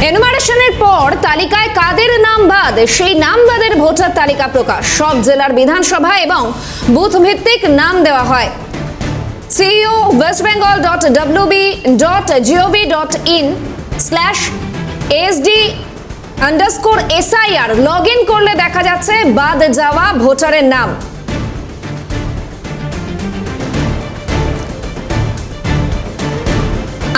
এনুমারেশনের পর তালিকায় কাদের নাম বাদ, সেই নাম বাদের ভোটার তালিকা প্রকাশ। সব জেলার বিধানসভা এবং বুথ ভিত্তিক নাম দেওয়া হয়। সিইও westbengal.wb.gov.in/sd_SIR লগ ইন করলে দেখা যাচ্ছে বাদ যাওয়া ভোটারের নাম।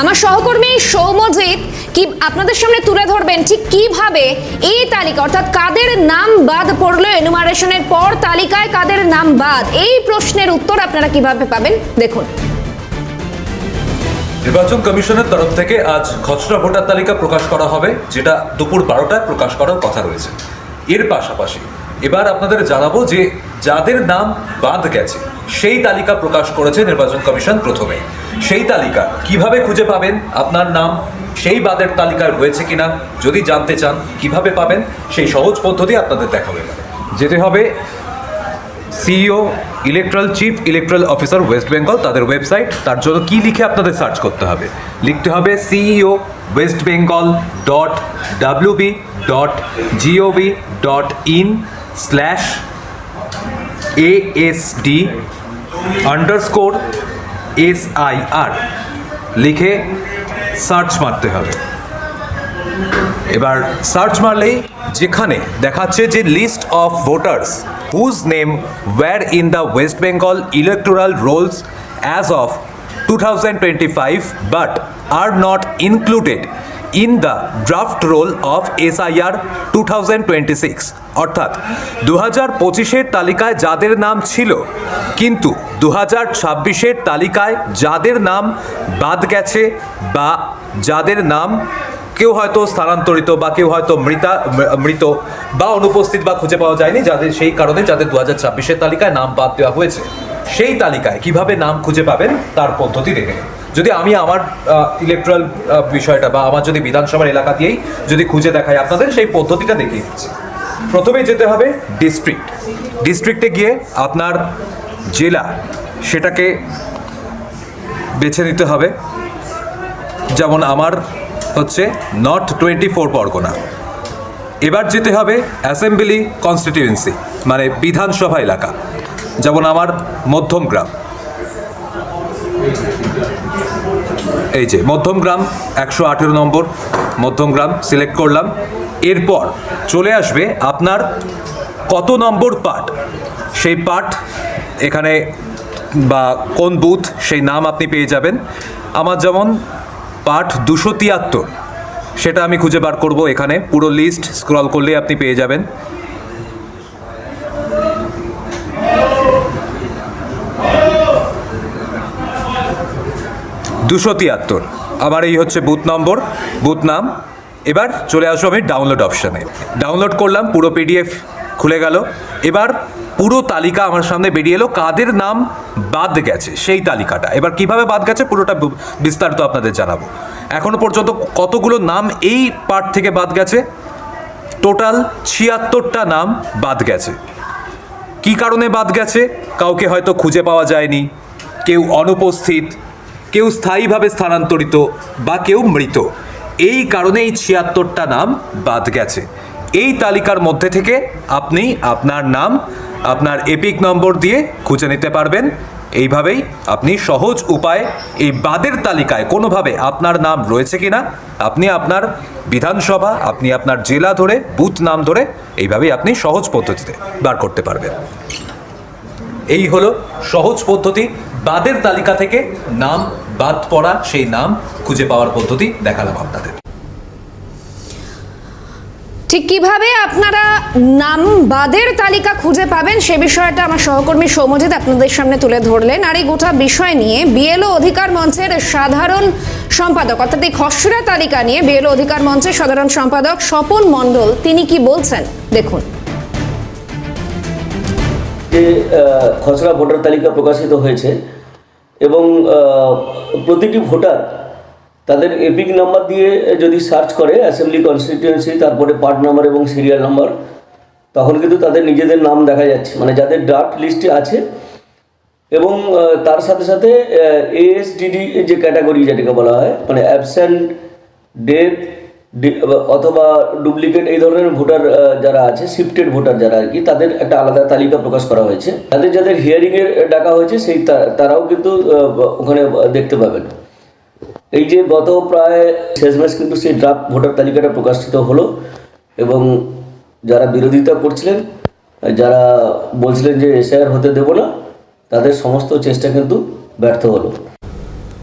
আমার সহকর্মী সৌম্যজিৎ কি আপনাদের সামনে তুলে ধরবেন ঠিক কিভাবে এই তালিকা অর্থাৎ কাদের নাম বাদ পড়লো এনুমারেশনের পর তালিকায় কাদের নাম বাদ, এই প্রশ্নের উত্তর আপনারা কিভাবে পাবেন দেখুন। নির্বাচন কমিশনের তরফ থেকে আজ খসড়া ভোটার তালিকা প্রকাশ করা হবে, যেটা দুপুর 12টায় প্রকাশ করার কথা রয়েছে। এর পাশাপাশি এবার আপনাদের জানাবো যে যাদের নাম বাদ গেছে সেই তালিকা প্রকাশ করেছে নির্বাচন কমিশন। প্রথমে সেই তালিকা কিভাবে খুঁজে পাবেন, আপনার নাম সেই বাদের তালিকায় রয়েছে কিনা যদি জানতে চান কিভাবে পাবেন, সেই সহজ পদ্ধতি আপনাদের দেখাবে। যেতে হবে CEO chief electoral officer West Bengal, তাদের ওয়েবসাইট। তার জন্য কি লিখে আপনাদের সার্চ করতে হবে, লিখতে হবে ceo.wb.gov.in/ASD_SIR লিখে সার্চ মারতে হবে। এবার সার্চ মারলেই যেখানে দেখাচ্ছে যে list of voters whose name were in the West Bengal electoral rolls as of 2025 but are not included in the draft roll of SIR 2026, অর্থাৎ 2025-এর তালিকায় যাদের নাম ছিল কিন্তু 2026-এর তালিকায় যাদের নাম বাদ গেছে বা যাদের নাম কেউ হয়তো স্থানান্তরিত বা কেউ হয়তো মৃত বা অনুপস্থিত বা খুঁজে পাওয়া যায়নি, যাদের সেই কারণে যাদের 2026-এর তালিকায় নাম বাদ দেওয়া হয়েছে, সেই তালিকায় কিভাবে নাম খুঁজে পাবেন তার পদ্ধতি দেখে নিন। যদি আমি আমার ইলেকট্রাল বিষয়টা বা আমার যদি বিধানসভার এলাকা দিয়েই যদি খুঁজে দেখাই আপনাদের, সেই পদ্ধতিটা দেখিয়ে দিচ্ছি। প্রথমেই যেতে হবে ডিস্ট্রিক্টে গিয়ে আপনার জেলা সেটাকে বেছে নিতে হবে। যেমন আমার হচ্ছে নর্থ 24 পরগনা। এবার যেতে হবে অ্যাসেম্বলি কনস্টিটিউয়েন্সি মানে বিধানসভা এলাকা, যেমন আমার মধ্যমগ্রাম। এই যে মধ্যমগ্রাম 118 নম্বর মধ্যমগ্রাম সিলেক্ট করলাম। এরপর চলে আসবে আপনার কত নম্বর পার্ট, সেই পার্ট এখানে বা কোন বুথ সেই নাম আপনি পেয়ে যাবেন। আমার যেমন পার্ট 273, সেটা আমি খুঁজে বার করব। এখানে পুরো লিস্ট স্ক্রল করলে আপনি পেয়ে যাবেন। আমার এই হচ্ছে বুথ নম্বর, বুথ নাম। এবার চলে আসবো আমি ডাউনলোড অপশানে, ডাউনলোড করলাম, পুরো PDF খুলে গেল। এবার পুরো তালিকা আমার সামনে বেরিয়ে এলো, কাদের নাম বাদ গেছে সেই তালিকাটা। এবার কিভাবে বাদ গেছে পুরোটা বিস্তারিত আপনাদের জানাবো। এখনো পর্যন্ত কতগুলো নাম এই পার্ট থেকে বাদ গেছে, টোটাল 76টা নাম বাদ গেছে। কি কারণে বাদ গেছে, কাউকে হয়তো খুঁজে পাওয়া যায়নি, কেউ অনুপস্থিত, কেউ স্থায়ীভাবে স্থানান্তরিত বা কেউ মৃত, এই কারণে এই 76টা নাম বাদ গেছে। এই তালিকার মধ্যে থেকে আপনি আপনার নাম আপনার এপিক নম্বর দিয়ে খুঁজে নিতে পারবেন। এইভাবেই আপনি সহজ উপায়ে এই বাদের তালিকায় কোনোভাবে আপনার নাম রয়েছে কিনা আপনি আপনার বিধানসভা, আপনি আপনার জেলা ধরে বুথ নাম ধরে এইভাবেই আপনি সহজ পদ্ধতিতে বার করতে পারবেন। এই হলো সহজ পদ্ধতি, বাদের তালিকা থেকে নাম বাদ পড়া সেই নাম খুঁজে পাওয়ার পদ্ধতি দেখালাম আপনাদের। ঠিক কিভাবে আপনারা নাম বাদের তালিকা খুঁজে পাবেন সে বিষয়টা আমার সহকর্মী সৌম্যজিৎ আপনাদের সামনে তুলে ধরলেন। আর এই গোটা বিষয় নিয়ে BLO অধিকার মঞ্চের সাধারণ সম্পাদক অর্থাৎ এই খসড়া তালিকা নিয়ে BLO অধিকার মঞ্চের সাধারণ সম্পাদক স্বপন মণ্ডল তিনি কি বলছেন দেখুন। যে খসড়া ভোটার তালিকা প্রকাশিত হয়েছে এবং প্রতিটি ভোটার তাদের এপিক নাম্বার দিয়ে যদি সার্চ করে অ্যাসেম্বলি কনস্টিটিউয়েন্সি, তারপরে পার্ট নাম্বার এবং সিরিয়াল নাম্বার, তখন কিন্তু তাদের নিজেদের নাম দেখা যাচ্ছে, মানে যাদের ড্রাফট লিস্টে আছে। এবং তার সাথে সাথে ASDD যে ক্যাটাগরি যেটাকে বলা হয়, মানে অ্যাবসেন্ট, ডেথ, অথবা ডুপ্লিকেট এই ধরনের ভোটার যারা আছে, শিফটেড ভোটার যারা আর কি, তাদের একটা আলাদা তালিকা প্রকাশ করা হয়েছে। তাদের যাদের হিয়ারিংয়ে ডাকা হয়েছে সেই তারাও কিন্তু ওখানে দেখতে পাবেন। এই যে গত প্রায় শেষমেশ কিন্তু সেই ড্রাফট ভোটার তালিকাটা প্রকাশিত হলো, এবং যারা বিরোধিতা করছিলেন, যারা বলছিলেন যে এসআইআর হতে দেব না, তাদের সমস্ত চেষ্টা কিন্তু ব্যর্থ হলো।